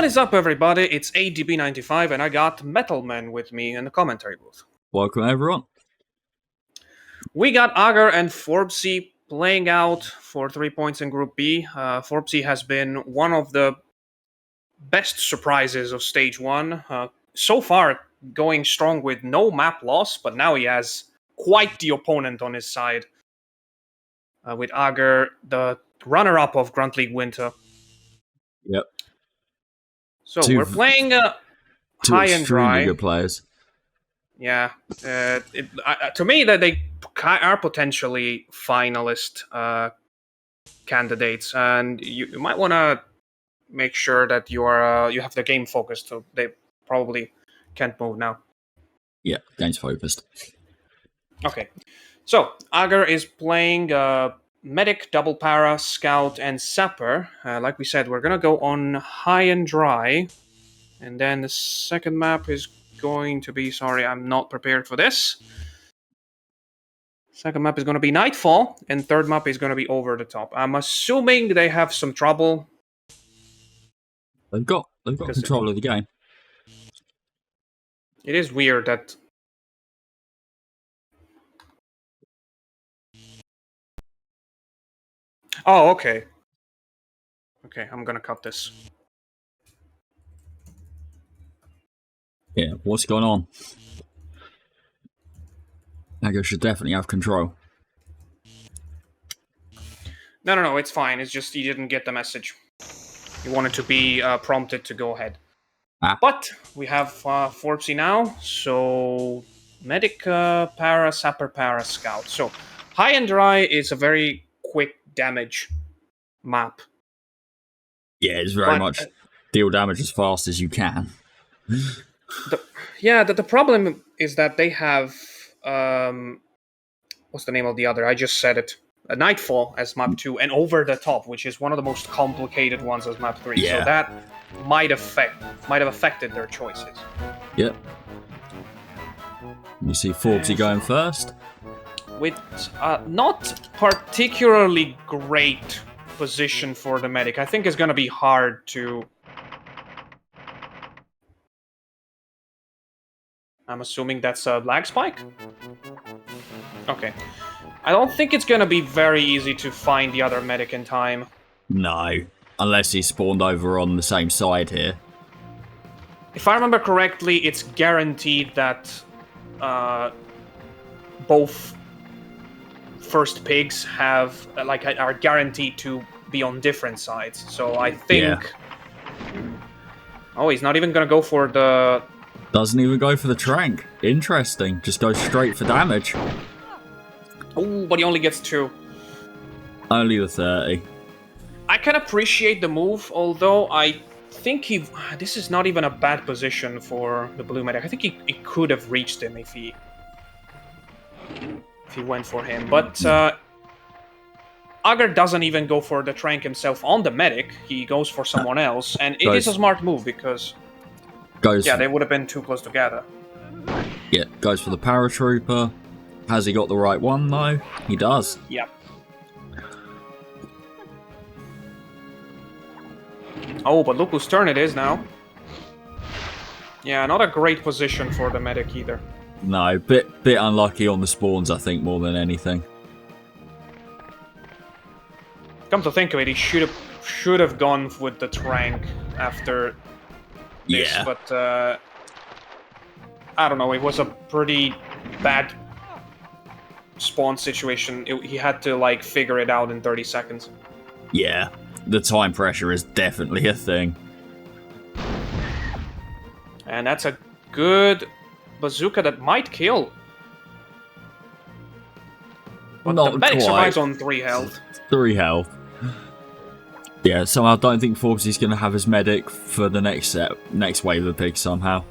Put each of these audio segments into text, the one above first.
What is up, everybody? It's ADB95, and I got Metalman with me in the commentary booth. Welcome, everyone. We got Augur and Forbesy playing out for 3 points in Group B. Forbesy has been one of the best surprises of Stage 1. So far, going strong with no map loss, but now he has quite the opponent on his side. With Augur, the runner-up of Grunt League Winter. Yep. So we're playing high and dry. Good players. Yeah, to me that they are potentially finalist candidates, and you might want to make sure that you have the game focused. So they probably can't move now. Yeah, game's focused. Okay, so Augur is playing medic, double para, scout, and sapper. Like we said, we're gonna go on high and dry, and then the second map is going to be, sorry, I'm not prepared for this. Second map is going to be Nightfall, and third map is going to be Over the Top. I'm assuming they have some trouble. They've got control of the game. It is weird that... Oh, okay. Okay, I'm going to cut this. Yeah, what's going on? Augur should definitely have control. No, it's fine. It's just he didn't get the message. He wanted to be prompted to go ahead. But we have Forbesy now, so medic, para, sapper, para, scout. So high and dry is a very quick damage map. Yeah, it's very much deal damage as fast as you can. The problem is that they have what's the name of the other? I just said it. Nightfall as map 2, and Over the Top, which is one of the most complicated ones as map 3. Yeah. So that might have affected their choices. Yep. You see Forbesy going first. With not particularly great position for the medic. I think it's going to be hard to... I'm assuming that's a lag spike? Okay. I don't think it's going to be very easy to find the other medic in time. No, unless he spawned over on the same side here. If I remember correctly, it's guaranteed that both first pigs have are guaranteed to be on different sides. So I think... Yeah. Oh, he's not even going to go for the... Doesn't even go for the trank. Interesting. Just goes straight for damage. Oh, but he only gets 2. Only the 30. I can appreciate the move, although I think this is not even a bad position for the blue medic. I think he could have reached him if he went for him. But Augur doesn't even go for the trank himself on the medic. He goes for someone else, and it is a smart move because... they would have been too close together. Yeah, goes for the paratrooper. Has he got the right one, though? He does. Yeah. Oh, but look whose turn it is now. Yeah, not a great position for the medic either. No, bit unlucky on the spawns, I think, more than anything. Come to think of it, he should have gone with the trank after this, but I don't know, it was a pretty bad spawn situation. He had to figure it out in 30 seconds. Yeah, the time pressure is definitely a thing. And that's a good bazooka that might kill. But Not the medic quite. survives on 3 health. 3 health. Yeah, somehow I don't think Forbesy's going to have his medic for the next wave of pigs somehow.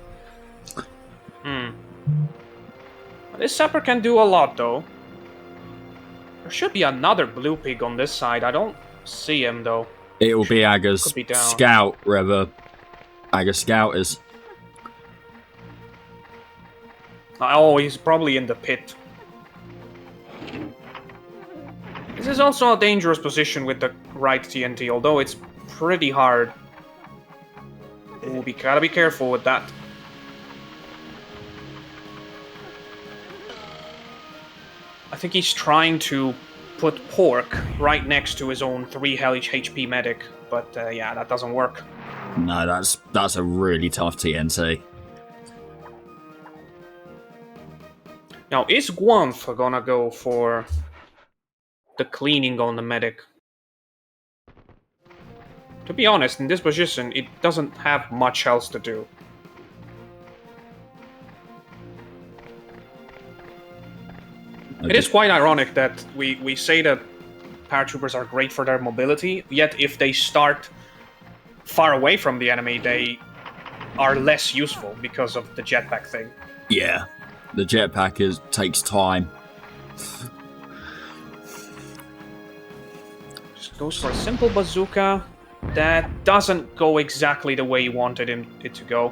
This sapper can do a lot, though. There should be another blue pig on this side. I don't see him, though. It will be Augur's scout, wherever Augur scout is. Oh, he's probably in the pit. This is also a dangerous position with the right TNT, although it's pretty hard Ooh, gotta be careful with that. I think he's trying to put Pork right next to his own 3 HP medic, but yeah, that doesn't work. No, that's a really tough TNT. Now, is Grunt gonna go for the cleaning on the medic? To be honest, in this position, it doesn't have much else to do. Okay. It is quite ironic that we say that paratroopers are great for their mobility, yet if they start far away from the enemy, they are less useful because of the jetpack thing. Yeah, the jetpack takes time. Just goes for a simple bazooka. That doesn't go exactly the way you wanted it to go.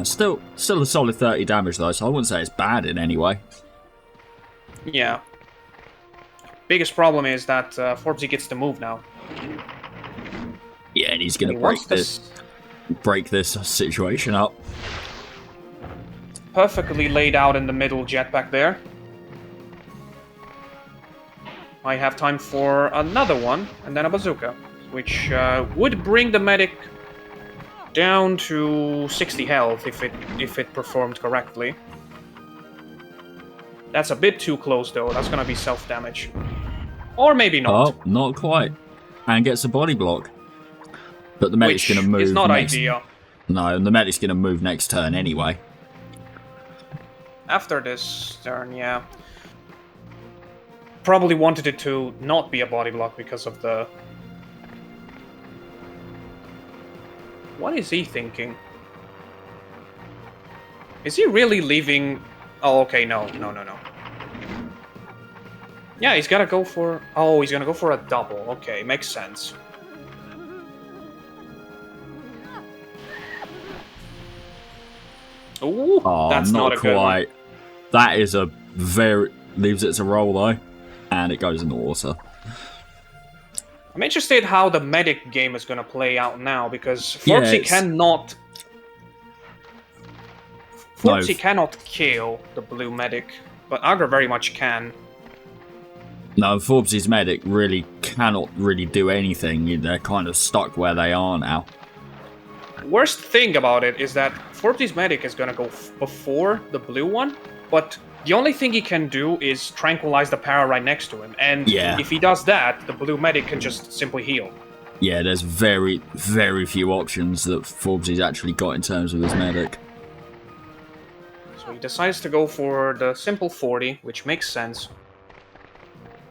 Still a solid 30 damage though, so I wouldn't say it's bad in any way. Yeah. Biggest problem is that Forbesy gets to move now. Yeah, and he's gonna break this situation up. Perfectly laid out in the middle jetpack there. I have time for another one, and then a bazooka, which would bring the medic down to 60 health if it performed correctly. That's a bit too close though. That's gonna be self-damage. Or maybe not. Oh, not quite. And gets a body block. But the medic's gonna move. It's not ideal. No, and the medic's gonna move next turn anyway. After this turn, yeah. Probably wanted it to not be a body block because of the... What is he thinking? Is he really leaving... Oh, okay, no. Yeah, he's gotta go for... Oh, he's gonna go for a double. Okay, makes sense. Ooh, oh, that's not a good one. That is a very... Leaves it to roll, though. And it goes in the water. I'm interested how the medic game is gonna play out now, because Forbesy cannot... Forbesy cannot kill the blue medic, but Agar very much can. No, Forbesy's medic really cannot really do anything. They're kind of stuck where they are now. Worst thing about it is that Forbesy's medic is gonna go before the blue one, but the only thing he can do is tranquilize the para right next to him, and if he does that, the blue medic can just simply heal. Yeah, there's very, very few options that Forbesy's actually got in terms of his medic. So he decides to go for the simple 40, which makes sense.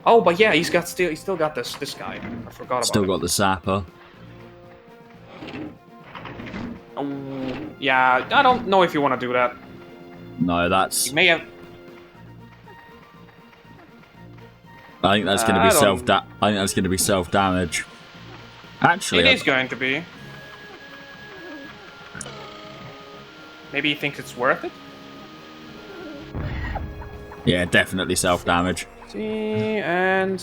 Oh, but yeah, he's still got this guy. I forgot about Still got the sapper. Yeah, I don't know if you want to do that. No, that's... You may have... I think that's going to be I think that's going to be self-damage. Actually, it is going to be. Maybe he thinks it's worth it? Yeah, definitely self-damage. See, and...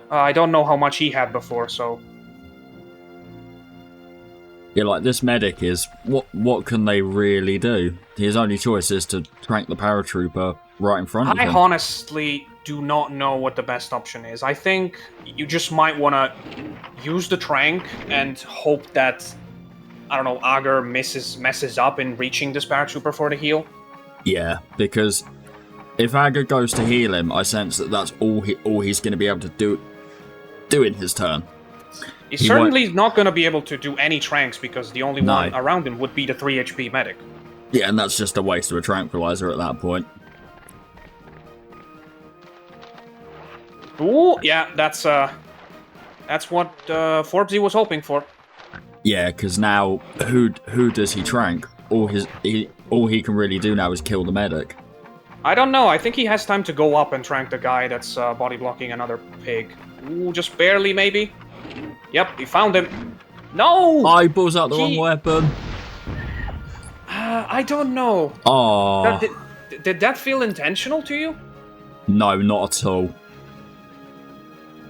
I don't know how much he had before, so... Yeah, like, this medic is... What can they really do? His only choice is to trank the paratrooper right in front of him. I honestly do not know what the best option is. I think you just might want to use the trank and hope that, I don't know, Agar messes up in reaching this paratrooper for the heal. Yeah, because if Agar goes to heal him, I sense that that's all he's going to be able to do in his turn. He's certainly not going to be able to do any tranks because the only one around him would be the 3 HP medic. Yeah, and that's just a waste of a tranquilizer at that point. Ooh, yeah, that's what Forbesy was hoping for. Yeah, because now who does he trank? All he can really do now is kill the medic. I don't know. I think he has time to go up and trank the guy that's body blocking another pig. Ooh, just barely, maybe. Yep, he found him. No! Eyeballs out the wrong weapon. I don't know. Oh. Did that feel intentional to you? No, not at all.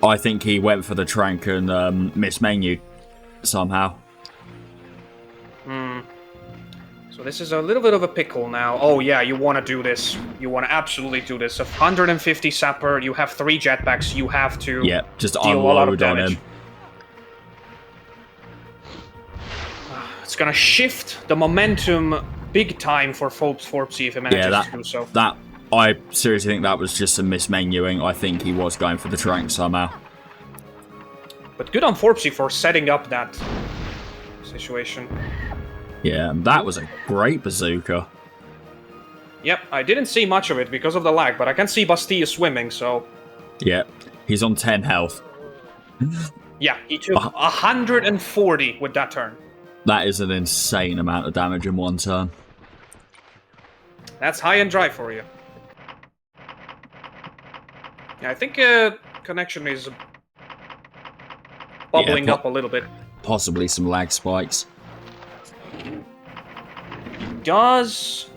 I think he went for the trank and mismenued somehow. So this is a little bit of a pickle now. Oh yeah, you want to do this. You want to absolutely do this. 150 sapper, you have 3 jetpacks, you have to just deal a lot of unload on damage. him. It's gonna shift the momentum big time for Forbesy if he manages to do so. I seriously think that was just a mismenuing. I think he was going for the trank somehow. But good on Forbesy for setting up that situation. Yeah, that was a great bazooka. Yep, I didn't see much of it because of the lag, but I can see Bastille swimming, so... Yeah, he's on 10 health. Yeah, he took 140 with that turn. That is an insane amount of damage in one turn. That's high and dry for you. Yeah, I think connection is bubbling up a little bit. Possibly some lag spikes. Does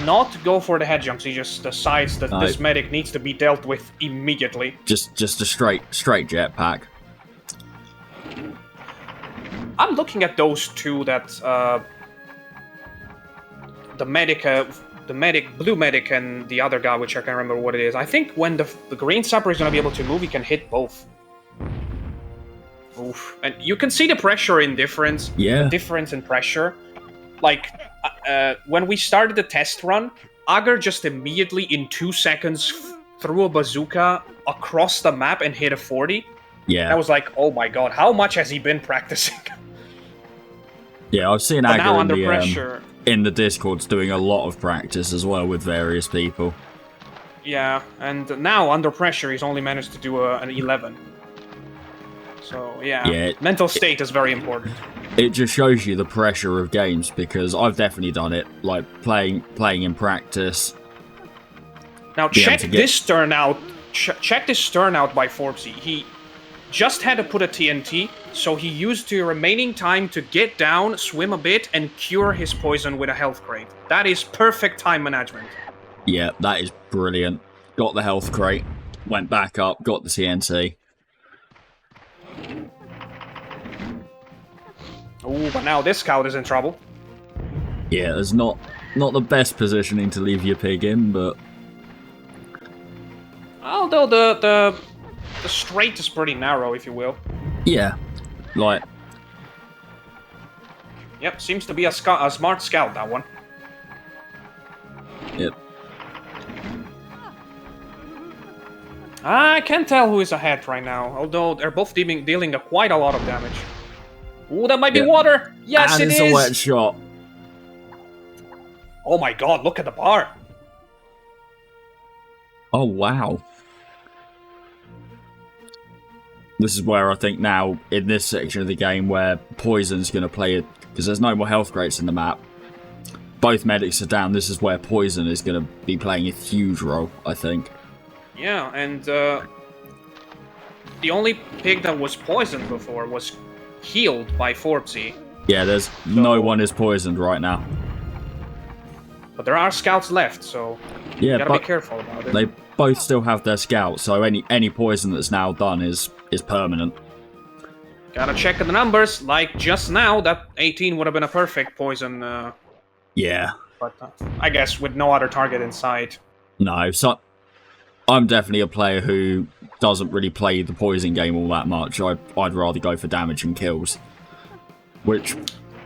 not go for the head jumps. He just decides that this medic needs to be dealt with immediately. Just a straight jetpack. I'm looking at those two that the blue medic and the other guy, which I can't remember what it is. I think when the green sapper is going to be able to move, he can hit both. Oof. And you can see the pressure in difference. Yeah. The difference in pressure. Like, when we started the test run, Agar just immediately, in 2 seconds, threw a bazooka across the map and hit a 40. Yeah. I was like, oh my god, how much has he been practicing? Yeah, I've seen Agar now under pressure. In the Discords doing a lot of practice as well with various people. Yeah, and now under pressure he's only managed to do an 11. So yeah, mental state is very important. It just shows you the pressure of games, because I've definitely done it, like playing in practice. Now check this turnout. Check this turnout by Forbesy. He just had to put a TNT, so he used the remaining time to get down, swim a bit, and cure his poison with a health crate. That is perfect time management. Yeah, that is brilliant. Got the health crate, went back up, got the TNT. Ooh, but now this scout is in trouble. Yeah, there's not the best positioning to leave your pig in, but... Although the straight is pretty narrow, if you will. Yeah, like... Yep, seems to be a smart scout, that one. Yep. I can't tell who is ahead right now, although they're both dealing quite a lot of damage. Ooh, that might be water! Yes, and it is! And it's a wet shot. Oh my god, look at the bar! Oh, wow. This is where I think now, in this section of the game, where Poison's going to play it, because there's no more health crates in the map. Both medics are down, this is where Poison is going to be playing a huge role, I think. Yeah, and the only pig that was poisoned before was healed by Forbesy. Yeah, no one is poisoned right now. But there are scouts left, so you gotta be careful about it. They both still have their scouts, so any poison that's now done is permanent. Gotta check the numbers, like just now, that 18 would have been a perfect poison. Yeah. But I guess with no other target in sight. No, so I'm definitely a player who doesn't really play the poison game all that much. I'd rather go for damage and kills. Which,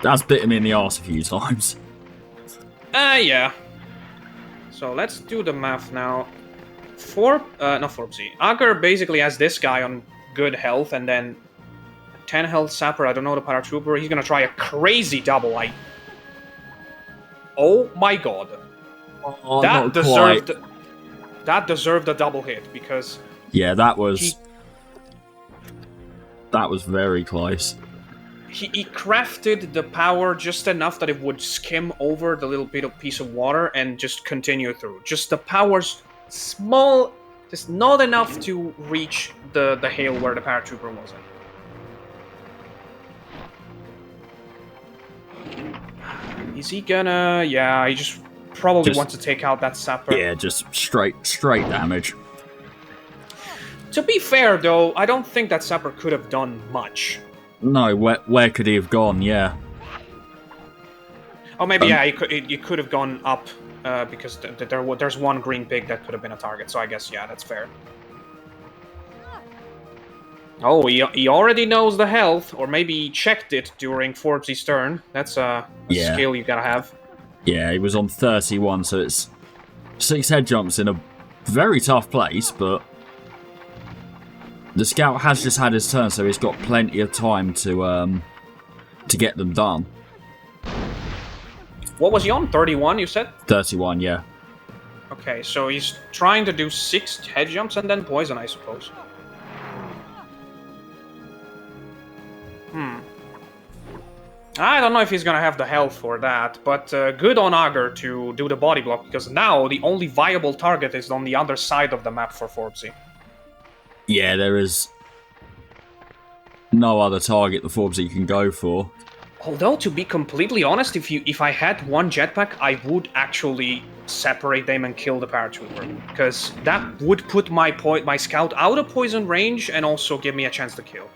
that's bitten me in the arse a few times. Yeah. So let's do the math now. Not Forbesy. Agar basically has this guy on good health, and then 10 health sapper, I don't know the paratrooper. He's gonna try a crazy double. Oh my god. Oh, that deserved... Quite. That deserved a double hit, because... Yeah, that was very close. He crafted the power just enough that it would skim over the little bit of piece of water and just continue through. Just the power's small, just not enough to reach the hail where the paratrooper wasn't. Is he gonna... Yeah, he just probably wants to take out that sapper. Yeah, just straight damage. To be fair, though, I don't think that sapper could have done much. No, where could he have gone? Yeah. Oh, maybe yeah. You could have gone up because there's one green pig that could have been a target. So I guess yeah, that's fair. Oh, he already knows the health, or maybe he checked it during Forbesy's turn. That's a skill you gotta have. Yeah, he was on 31, so it's 6 head jumps in a very tough place, but the scout has just had his turn, so he's got plenty of time to get them done. What was he on? 31, you said? 31, yeah. Okay, so he's trying to do 6 head jumps and then poison, I suppose. I don't know if he's gonna have the health for that, but good on Augur to do the body block, because now the only viable target is on the other side of the map for Forbesy. Yeah, there is no other target the Forbesy can go for. Although, to be completely honest, if I had one jetpack, I would actually separate them and kill the paratrooper, because that would put my scout out of poison range and also give me a chance to kill.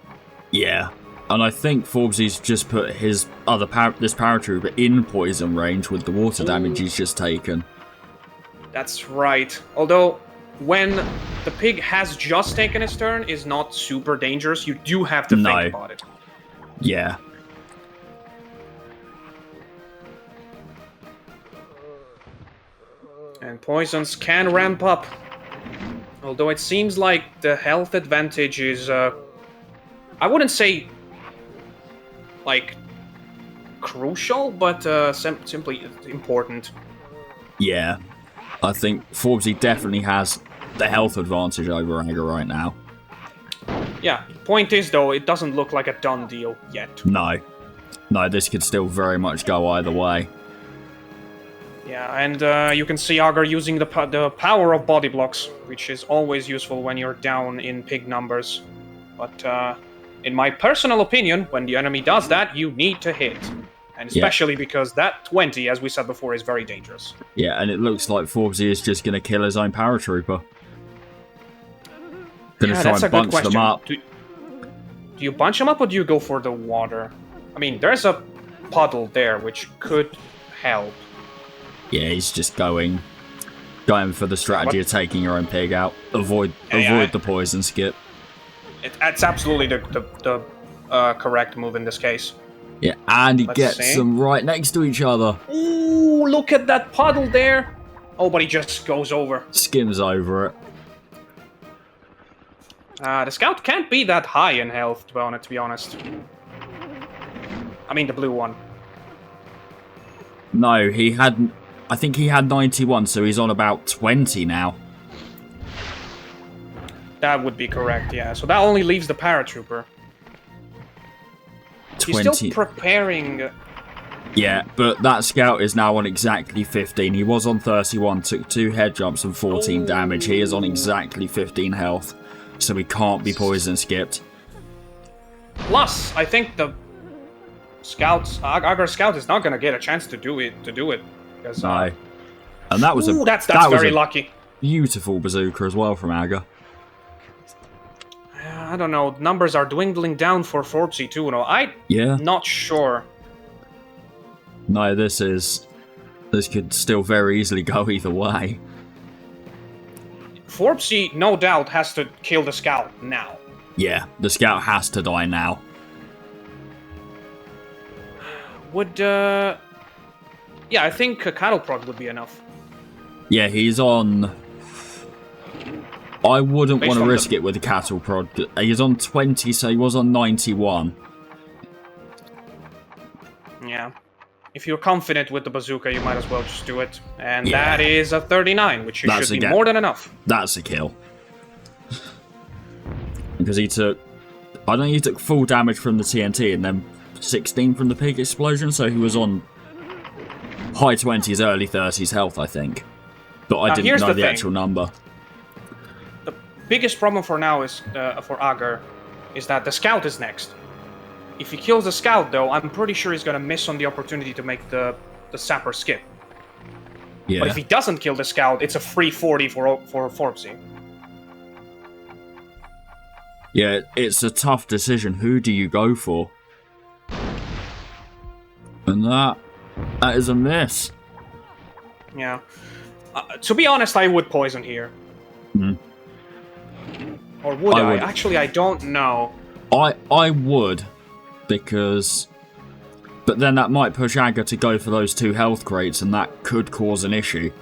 Yeah. And I think Forbesy's just put his this paratrooper in poison range with the water damage he's just taken. That's right. Although, when the pig has just taken his turn, is not super dangerous. You do have to think about it. Yeah. And poisons can ramp up. Although it seems like the health advantage is, I wouldn't say like crucial, but simply important. Yeah, I think Forbesy definitely has the health advantage over Augur right now. Yeah, point is though, it doesn't look like a done deal yet. No, this could still very much go either way. Yeah, and you can see Augur using the power of body blocks, which is always useful when you're down in pig numbers. But in my personal opinion, when the enemy does that, you need to hit. And especially because that 20, as we said before, is very dangerous. Yeah, and it looks like Forbesy is just going to kill his own paratrooper. Going to try and bunch them up. Do you bunch them up, or do you go for the water? I mean, there's a puddle there, which could help. Yeah, he's just going for the strategy of taking your own pig out. Avoid the poison skip. It's absolutely the correct move in this case. Yeah, and he gets them right next to each other. Ooh, look at that puddle there. Oh, but he just goes over. Skims over it. The scout can't be that high in health, to be honest. I mean, the blue one. No, I think he had 91, so he's on about 20 now. That would be correct, yeah. So that only leaves the paratrooper. 20. He's still preparing. Yeah, but that scout is now on exactly 15. He was on 31, took 2 head jumps and 14 damage. He is on exactly 15 health, so he can't be poison skipped. Plus, I think the Augur scout is not going to get a chance to do it. Because, no. And that was that's very lucky. Beautiful bazooka as well from Augur. I don't know. Numbers are dwindling down for Forbesy too. No, not sure. No, this could still very easily go either way. Forbesy, no doubt, has to kill the scout now. Yeah, the scout has to die now. Yeah, I think a cattle prod would be enough. Yeah, he's on. I wouldn't want to risk it with a cattle prod. He's on 20, so he was on 91. Yeah. If you're confident with the bazooka, you might as well just do it. And that is a 39, which should be more than enough. That's a kill. Because he took full damage from the TNT and then 16 from the pig explosion, so he was on high 20s, early 30s health, I think. But I didn't know the actual number. The biggest problem for now is for Augur is that the scout is next. If he kills the scout, though, I'm pretty sure he's going to miss on the opportunity to make the sapper skip. Yeah. But if he doesn't kill the scout, it's a free 40 for Forbesy. Yeah, it's a tough decision. Who do you go for? And that That is a miss. Yeah. To be honest, I would poison here. Hmm. Or would I? would. Actually, I don't know. I would, because... But then that might push Aga to go for those 2 health crates, and that could cause an issue.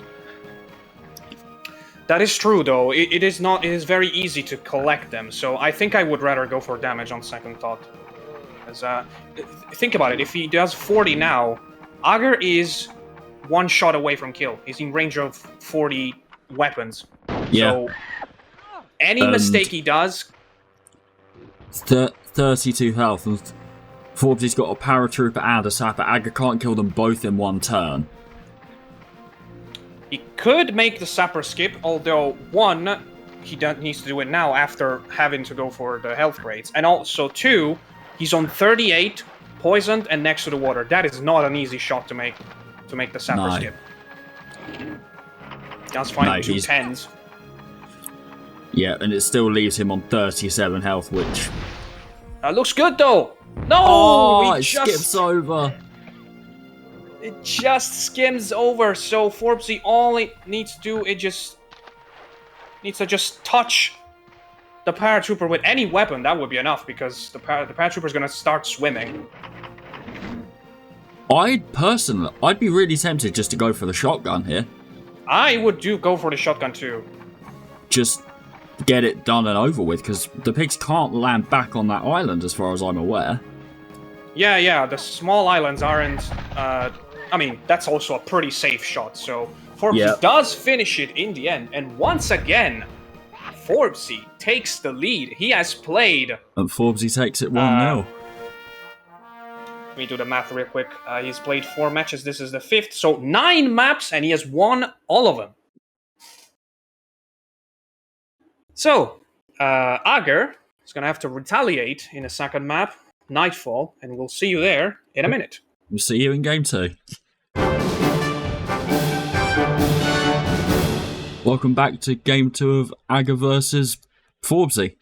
That is true, though. It is not. It is very easy to collect them, so I think I would rather go for damage on second thought. As think about it. If he does 40 now, Agar is 1 shot away from kill. He's in range of 40 weapons. Yeah. So any mistake he does... 32 health, and Forbesy's got a paratrooper and a sapper. Aga can't kill them both in 1 turn. He could make the sapper skip, although, 1, he needs to do it now after having to go for the health crates. And also, 2, he's on 38, poisoned, and next to the water. That is not an easy shot to make the sapper skip. That's fine, No, 2 10s. Yeah, and it still leaves him on 37 health, which... Looks good, though! No! Oh, it skips over! It just skims over, so Forbesy, all it needs to do, needs to just touch the paratrooper with any weapon. That would be enough, because the paratrooper's gonna start swimming. I'd be really tempted just to go for the shotgun here. I would go for the shotgun, too. Just get it done and over with, because the pigs can't land back on that island, as far as I'm aware. Yeah, the small islands aren't... I mean, that's also a pretty safe shot, so Forbesy does finish it in the end, and once again, Forbesy takes the lead. He has played... And Forbesy takes it 1-0. Let me do the math real quick. He's played 4 matches, this is the 5th, so 9 maps, and he has won all of them. So, Agar is going to have to retaliate in a second map, Nightfall, and we'll see you there in a minute. We'll see you in game 2. Welcome back to game 2 of Aga versus Forbesy.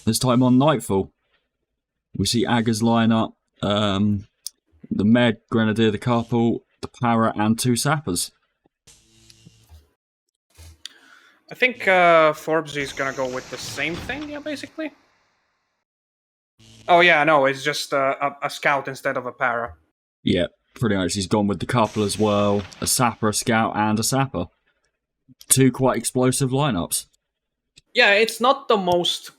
This time on Nightfall. We see Aga's lineup, the Med, Grenadier, the Couple, the Para, and 2 Sappers. I think Forbesy's gonna go with the same thing, yeah, basically. Oh yeah, no, it's just a scout instead of a para. Yeah, pretty much. He's gone with the Couple as well, a Sapper, a Scout, and a Sapper. 2 quite explosive lineups. Yeah, it's not the most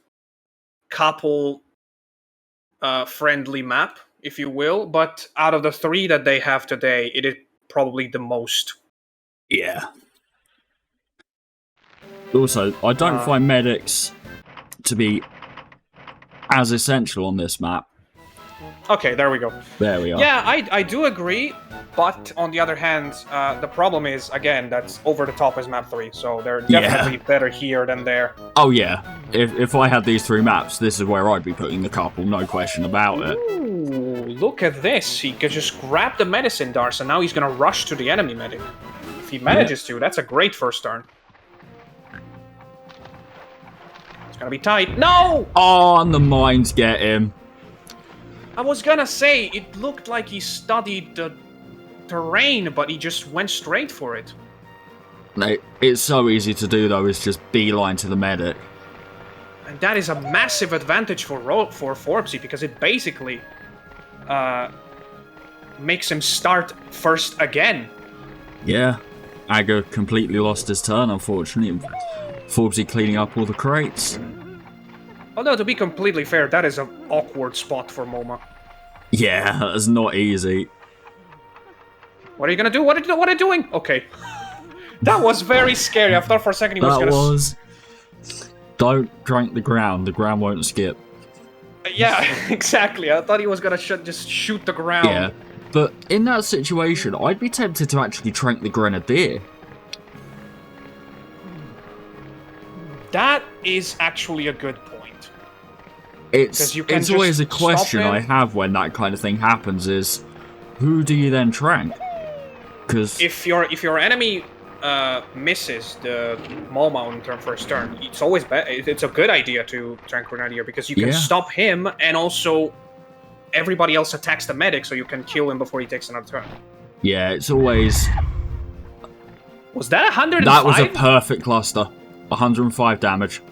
Couple friendly map, if you will, but out of the 3 that they have today, it is probably the most. Yeah. Also, I don't find medics to be as essential on this map. Okay, there we go. There we are. Yeah, I do agree, but on the other hand, the problem is, again, that's over the top is map 3, so they're definitely better here than there. Oh yeah, if I had these 3 maps, this is where I'd be putting the Couple, no question about it. Ooh, look at this. He could just grab the medicine darts, and now he's gonna rush to the enemy medic. If he manages to, that's a great first turn. It's gonna be tight. No! Oh, and the mines get him. I was gonna say, it looked like he studied the terrain, but he just went straight for it. No, it's so easy to do though, it's just beeline to the medic. And that is a massive advantage for Forbesy, because it basically makes him start first again. Yeah, Aga completely lost his turn, unfortunately. Forbesy cleaning up all the crates. Although, to be completely fair, that is an awkward spot for MoMA. Yeah, that's not easy. What are you gonna do? What are you doing? Okay. That was very scary. I thought for a second he was gonna... Don't drink the ground won't skip. Yeah, exactly. I thought he was gonna just shoot the ground. Yeah, but in that situation, I'd be tempted to actually trank the Grenadier. That is actually a good point. It's always a question I have when that kind of thing happens is, who do you then trank? Because if your enemy misses the MoMA on turn first turn, it's always it's a good idea to trank Grenadier, because you can stop him, and also everybody else attacks the medic, so you can kill him before he takes another turn. Yeah, it's always... Was that 105? That was a perfect cluster. 105 damage.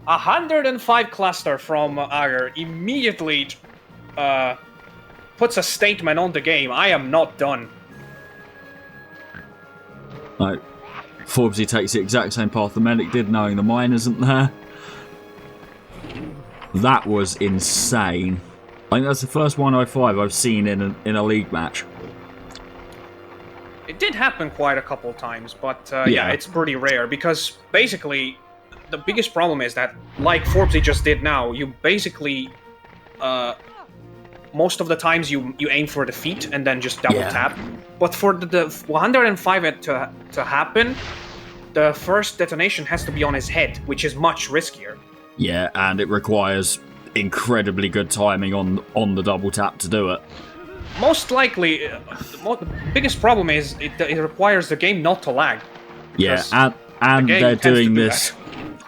105 cluster from Agar immediately puts a statement on the game. I am not done. Like, Forbesy takes the exact same path the medic did, knowing the mine isn't there. That was insane. I think that's the first 105 I've seen in a league match. It did happen quite a couple times, but yeah, it's pretty rare because basically the biggest problem is that, like Forbesy just did now, you basically most of the times you aim for the feet and then just double tap. But for the 105 to happen, the first detonation has to be on his head, which is much riskier. Yeah, and it requires incredibly good timing on the double tap to do it. Most likely, the biggest problem is it requires the game not to lag. Yeah, and they're doing this,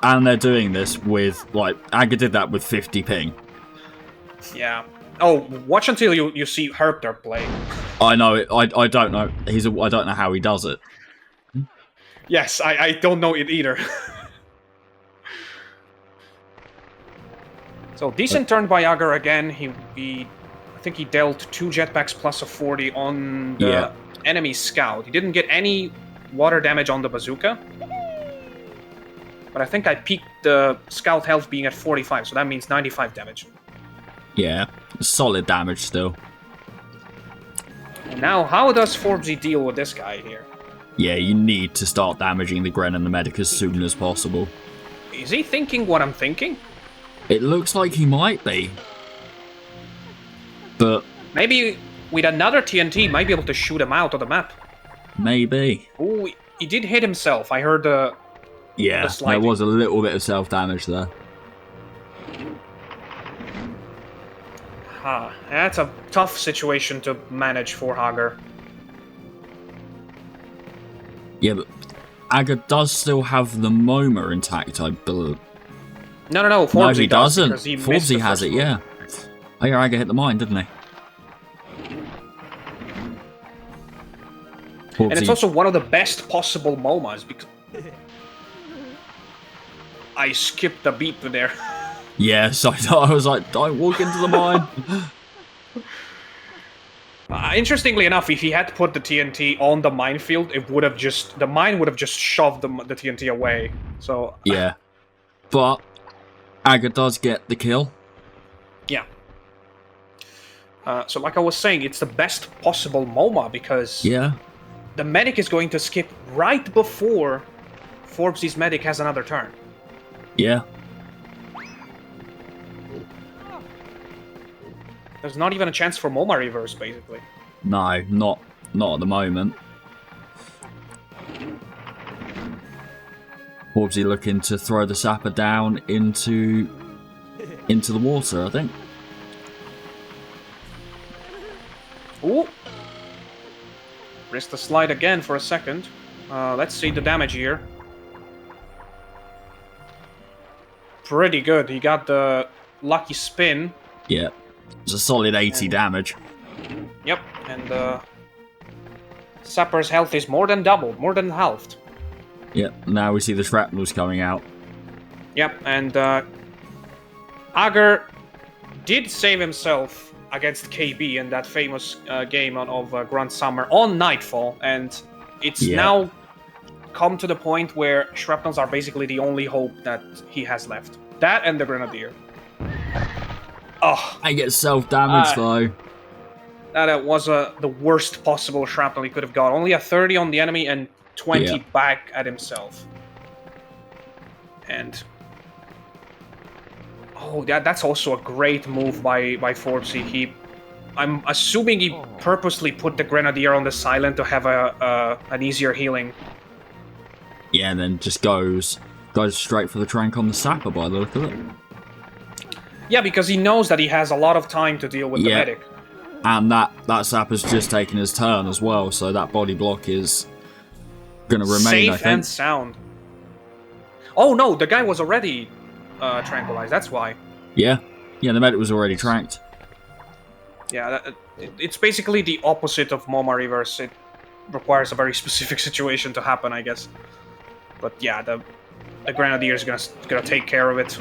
and they're doing this with, like, Aga did that with 50 ping. Yeah. Oh, watch until you see Herb there play. I know it. I don't know. I don't know how he does it. Yes, I don't know it either. So decent turn by Agar again. I think he dealt 2 jetpacks plus a 40 on the enemy scout. He didn't get any water damage on the bazooka. But I think I peaked the scout health being at 45, so that means 95 damage. Yeah, solid damage still. And now, how does Forbesy deal with this guy here? Yeah, you need to start damaging the Gren and the medic as soon as possible. Is he thinking what I'm thinking? It looks like he might be. But... maybe with another TNT, might be able to shoot him out of the map. Maybe. Ooh, he did hit himself. I heard the... yeah, there was a little bit of self-damage there. That's a tough situation to manage for Hager. Yeah, but Aga does still have the MoMA intact, I believe. No, Forbesy no, he doesn't. Forbesy has it, yeah. Oh, yeah, Aga hit the mine, didn't he? Forbesy. And it's also one of the best possible MoMAs because... I skipped the beep there. Yeah, so I was like, don't walk into the mine. Interestingly enough, if he had put the TNT on the minefield, the mine would have just shoved the TNT away. So yeah, but Aga does get the kill. Yeah. So like I was saying, it's the best possible MoMA because the medic is going to skip right before Forbesy's medic has another turn. Yeah. There's not even a chance for MoMA reverse, basically. No, not at the moment. Forbesy looking to throw the sapper down into the water, I think. Ooh. Risk the slide again for a second. Let's see the damage here. Pretty good. He got the lucky spin. Yeah. It's a solid 80 damage. Yep, and Sapper's health is more than doubled, more than halved. Yep, now we see the shrapnels coming out. Yep, and Agar did save himself against KB in that famous game of Grunt Summer on Nightfall, and it's now come to the point where shrapnels are basically the only hope that he has left. That and the Grenadier. Oh, I get self-damage though. That was the worst possible shrapnel he could have got. Only a 30 on the enemy and 20 back at himself. And oh, that's also a great move by Forbesy. I'm assuming he purposely put the Grenadier on the silent to have an easier healing. Yeah, and then just goes straight for the trank on the sapper by the look of it. Yeah, because he knows that he has a lot of time to deal with the medic. And that sapper's just taken his turn as well, so that body block is going to remain, safe I think. And sound. Oh no, the guy was already tranquilized, that's why. Yeah, the medic was already tranked. Yeah, it's basically the opposite of MoMA Reverse. It requires a very specific situation to happen, I guess. But yeah, the Grenadier is gonna take care of it.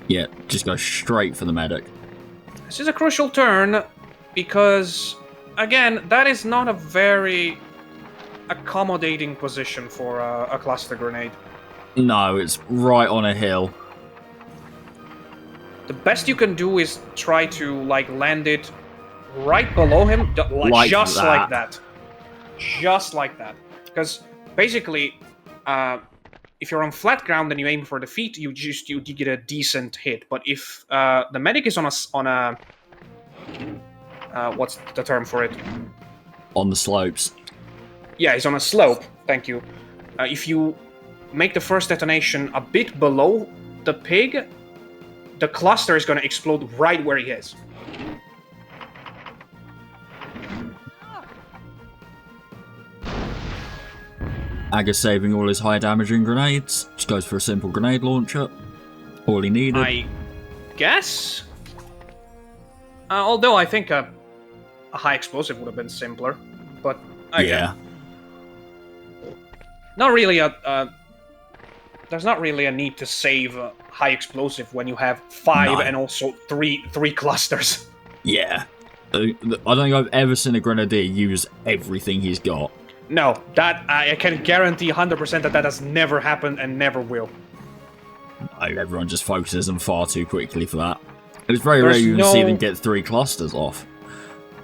Yeah, just go straight for the medic. This is a crucial turn because, again, that is not a very accommodating position for a cluster grenade. No, it's right on a hill. The best you can do is try to land it right below him, just like that. Just like that. Because basically, if you're on flat ground and you aim for the feet, you get a decent hit. But if the medic is on a what's the term for it? On the slopes. Yeah, he's on a slope. Thank you. If you make the first detonation a bit below the pig, the cluster is going to explode right where he is. Aga saving all his high damaging grenades. Just goes for a simple grenade launcher. All he needed. I guess. Although I think a high explosive would have been simpler. But yeah. Not really there's not really a need to save a high explosive when you have 5 and also three clusters. Yeah. I don't think I've ever seen a Grenadier use everything he's got. No, that I can guarantee 100% that has never happened and never will. Everyone just focuses them far too quickly for that. It's very rare you can see them get 3 clusters off.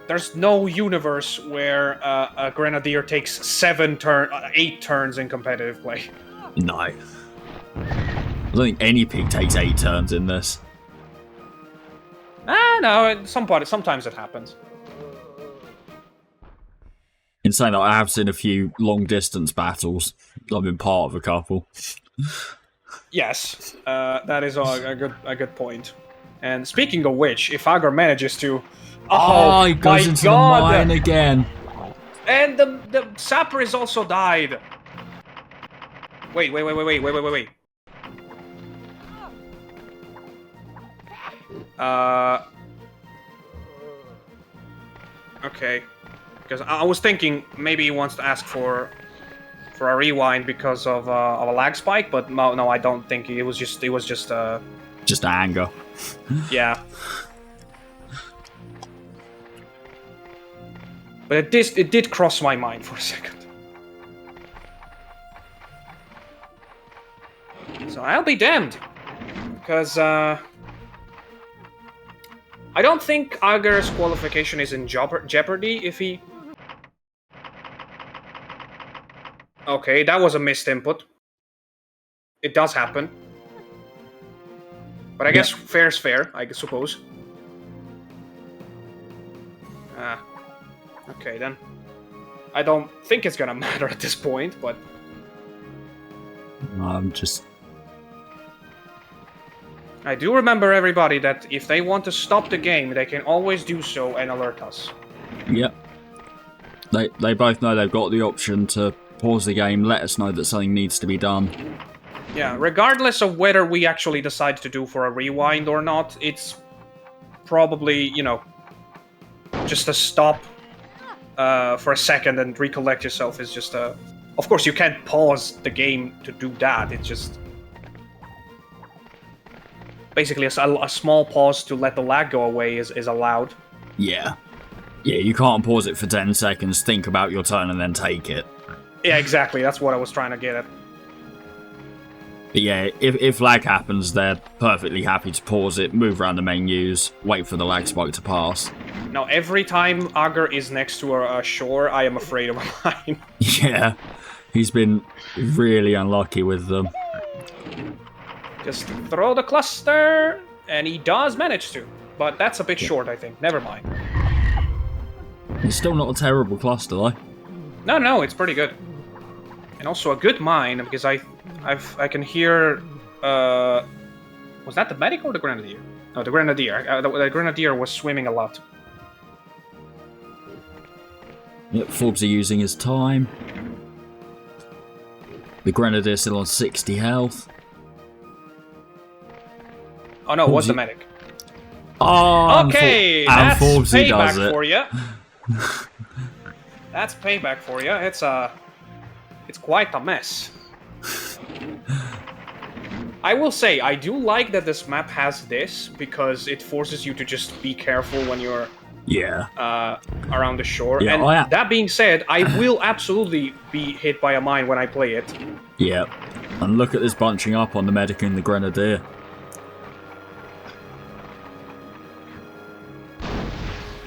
There's no universe where a Grenadier takes 8 turns in competitive play. No. I don't think any pig takes 8 turns in this. No, sometimes it happens. In saying that, I have seen a few long-distance battles. I've been part of a couple. Yes, that is a good point. And speaking of which, if Agar manages to... Oh, he goes into the mine again. And the sapper is also died. Wait. Okay. Because I was thinking maybe he wants to ask for a rewind because of a lag spike, but no, I don't think it was just just anger. Yeah. But it did cross my mind for a second. So I'll be damned. Because, I don't think Agar's qualification is in jeopardy if he... Okay, that was a missed input. It does happen. But I guess fair's fair, I suppose. Okay, then. I don't think it's gonna matter at this point, but... I do remember, everybody, that if they want to stop the game, they can always do so and alert us. Yep. They both know they've got the option to pause the game, let us know that something needs to be done. Yeah, regardless of whether we actually decide to do for a rewind or not, it's probably, just a stop for a second and recollect yourself is just a... Of course, you can't pause the game to do that, it's just... Basically, a small pause to let the lag go away is allowed. Yeah. Yeah, you can't pause it for 10 seconds, think about your turn, and then take it. Yeah, exactly. That's what I was trying to get at. But yeah, if lag happens, they're perfectly happy to pause it, move around the menus, wait for the lag spike to pass. Now, every time Agar is next to a shore, I am afraid of mine. Yeah, he's been really unlucky with them. Just throw the cluster, and he does manage to. But that's a bit short, I think. Never mind. It's still not a terrible cluster, though. No, it's pretty good. And also a good mine, because I can hear... was that the medic or the Grenadier? No, the Grenadier. The Grenadier was swimming a lot. Yep, Forbesy using his time. The Grenadier still on 60 health. Oh no, it was the medic. Oh, Okay, and that's Forbesy does payback it. for you. That's payback for you. It's quite a mess. I will say, I do like that this map has this, because it forces you to just be careful when you're around the shore. Yeah, And that being said, I will absolutely be hit by a mine when I play it. Yeah. And look at this bunching up on the medic and the grenadier.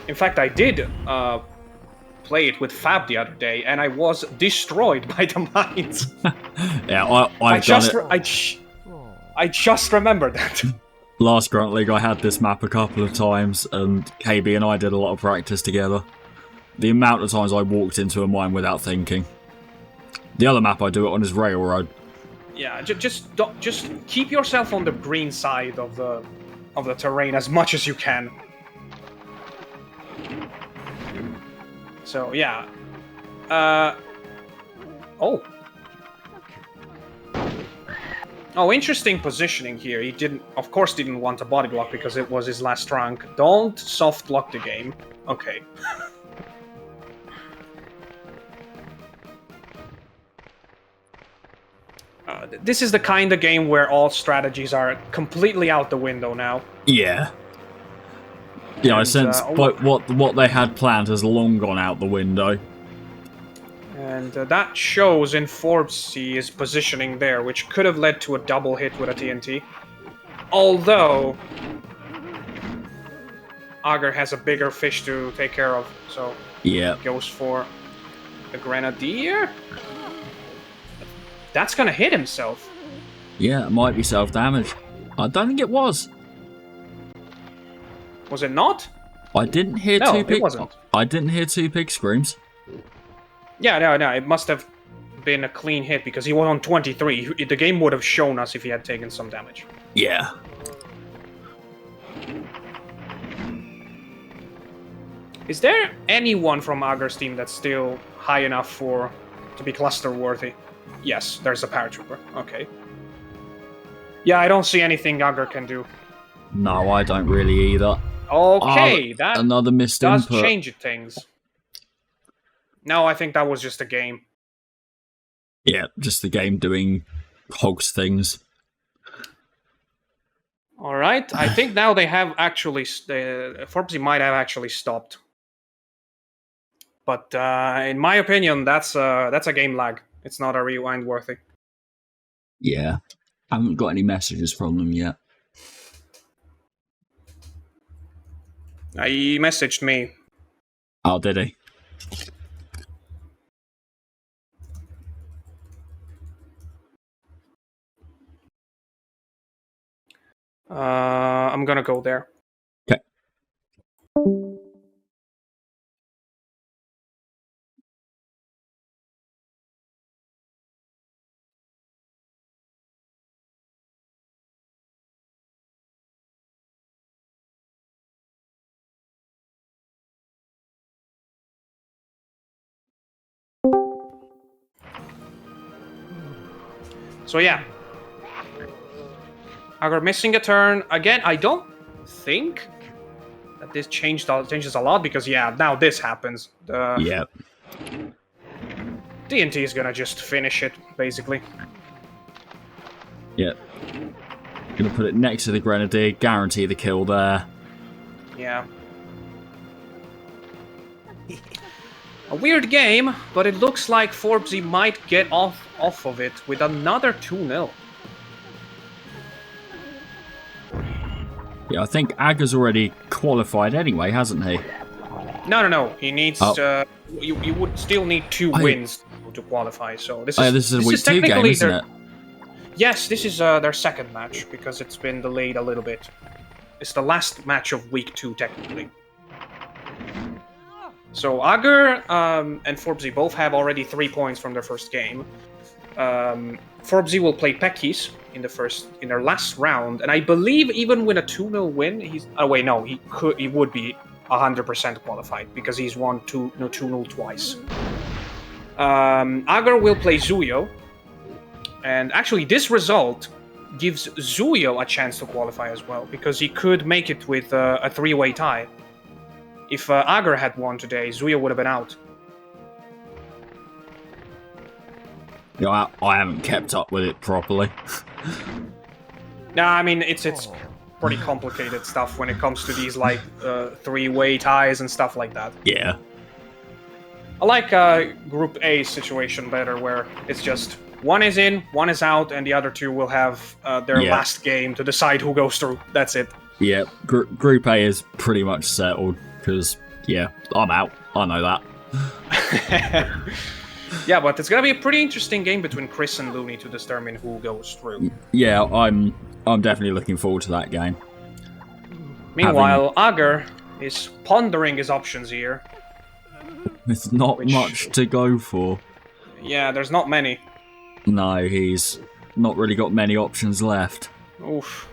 In fact, I did play it with Fab the other day, and I was destroyed by the mines. Yeah, I've done it. I just remembered that. Last Grunt League, I had this map a couple of times, and KB and I did a lot of practice together. The amount of times I walked into a mine without thinking. The other map I do it on is Railroad. Yeah, just keep yourself on the green side of the terrain as much as you can. So yeah. Oh, interesting positioning here. He of course didn't want a body block because it was his last rank. Don't soft lock the game. Okay. This is the kind of game where all strategies are completely out the window now. Yeah. Yeah, I sense but what they had planned has long gone out the window. And that shows in Forbesy positioning there, which could have led to a double hit with a TNT. Although Augur has a bigger fish to take care of, so yeah, goes for the Grenadier. That's gonna hit himself. Yeah, it might be self-damage. I don't think it was. Was it not? I didn't hear no, two pig. It wasn't. I didn't hear two pig screams. Yeah, no, it must have been a clean hit because he was on 23. The game would have shown us if he had taken some damage. Yeah. Is there anyone from Augur's team that's still high enough to be cluster worthy? Yes, there's a paratrooper. Okay. Yeah, I don't see anything Augur can do. No, I don't really either. Okay, that another missed does input. Change things. No, I think that was just a game. Yeah, just the game doing Hogs things. All right, I think now they have actually... Forbesy might have actually stopped. But in my opinion, that's a game lag. It's not a rewind worthy. Yeah, I haven't got any messages from them yet. He messaged me. Oh, did he? I'm gonna go there. Okay. So yeah. Augur missing a turn. Again, I don't think that this changes a lot because, yeah, now this happens. Yep. TNT is gonna just finish it, basically. Yep. Gonna put it next to the Grenadier, guarantee the kill there. Yeah. A weird game, but it looks like Forbesy might get off of it with another 2-0. Yeah, I think Augur's already qualified anyway, hasn't he? No. He needs... You would still need 2 wins to qualify, so this is... this is a week 2 game, isn't it? Yes, this is their second match, because it's been delayed a little bit. It's the last match of week 2, technically. So Augur and Forbesy both have already 3 points from their first game. Forbesy will play Pekis in their last round, and I believe even with a 2-0 win, he's... Oh wait, no, he would be 100% qualified because he's won 2-0 twice. Augur will play Zuyo, and actually this result gives Zuyo a chance to qualify as well, because he could make it with a three-way tie. If Agar had won today, Zuyo would have been out. Yeah, I haven't kept up with it properly. No, I mean, it's pretty complicated stuff when it comes to these, like, three-way ties and stuff like that. Yeah. I like Group A situation better, where it's just one is in, one is out, and the other two will have their last game to decide who goes through. That's it. Yeah, Group A is pretty much settled, because, yeah, I'm out. I know that. Yeah, but it's gonna be a pretty interesting game between Chris and Looney to determine who goes through. Yeah, I'm definitely looking forward to that game. Meanwhile, Agar is pondering his options here. There's not much to go for. Yeah, there's not many. No, he's not really got many options left. Oof.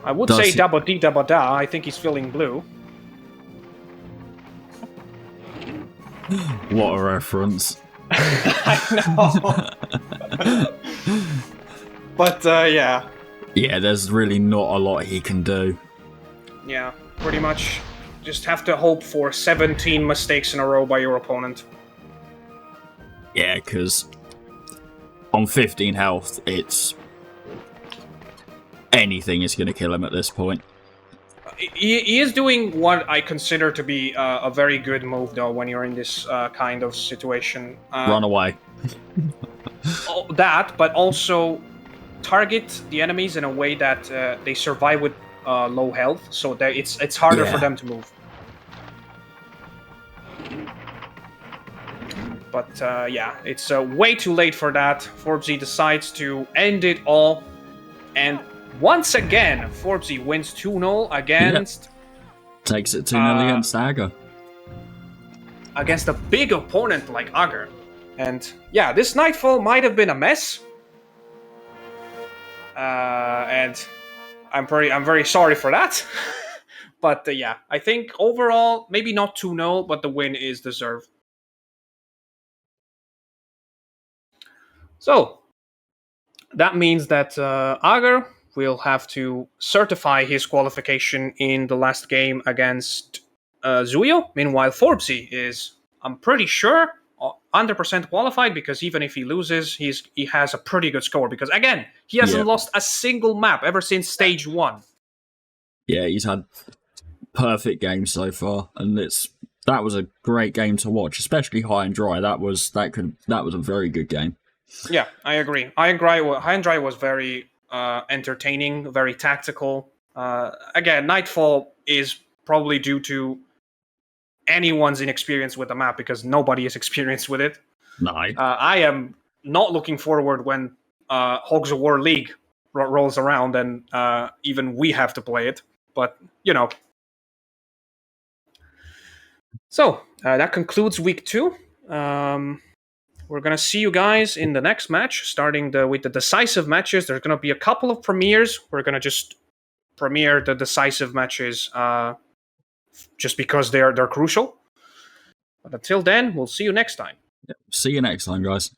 I would say Dabba Dee Dabba Da. I think he's feeling blue. What a reference. I know. But, yeah. Yeah, there's really not a lot he can do. Yeah, pretty much just have to hope for 17 mistakes in a row by your opponent. Yeah, because on 15 health, it's... anything is going to kill him at this point. He is doing what I consider to be a very good move, though, when you're in this kind of situation. Run away. That, but also target the enemies in a way that they survive with low health, so that it's harder for them to move. But yeah, it's way too late for that. Forbesy decides to end it all, and once again, Forbesy wins 2-0 against... Yep. Takes it 2-0 against Agar. Against a big opponent like Agar. And yeah, this Nightfall might have been a mess. And I'm very sorry for that. But yeah, I think overall, maybe not 2-0, but the win is deserved. So, that means that Agar will have to certify his qualification in the last game against Zuyo. Meanwhile, Forbesy is, I'm pretty sure, 100% qualified, because even if he loses, he has a pretty good score. Because again, he hasn't lost a single map ever since stage 1. Yeah, he's had perfect games so far, and that was a great game to watch, especially High and Dry. That was a very good game. Yeah, I agree. High and Dry was very entertaining, very tactical. Again, Nightfall is probably due to anyone's inexperience with the map, because nobody is experienced with it. No. I am not looking forward when Hogs of War League rolls around and even we have to play it. But, you know. So, that concludes week 2. We're going to see you guys in the next match, starting with the decisive matches. There's going to be a couple of premieres. We're going to just premiere the decisive matches just because they're crucial. But until then, we'll see you next time. See you next time, guys.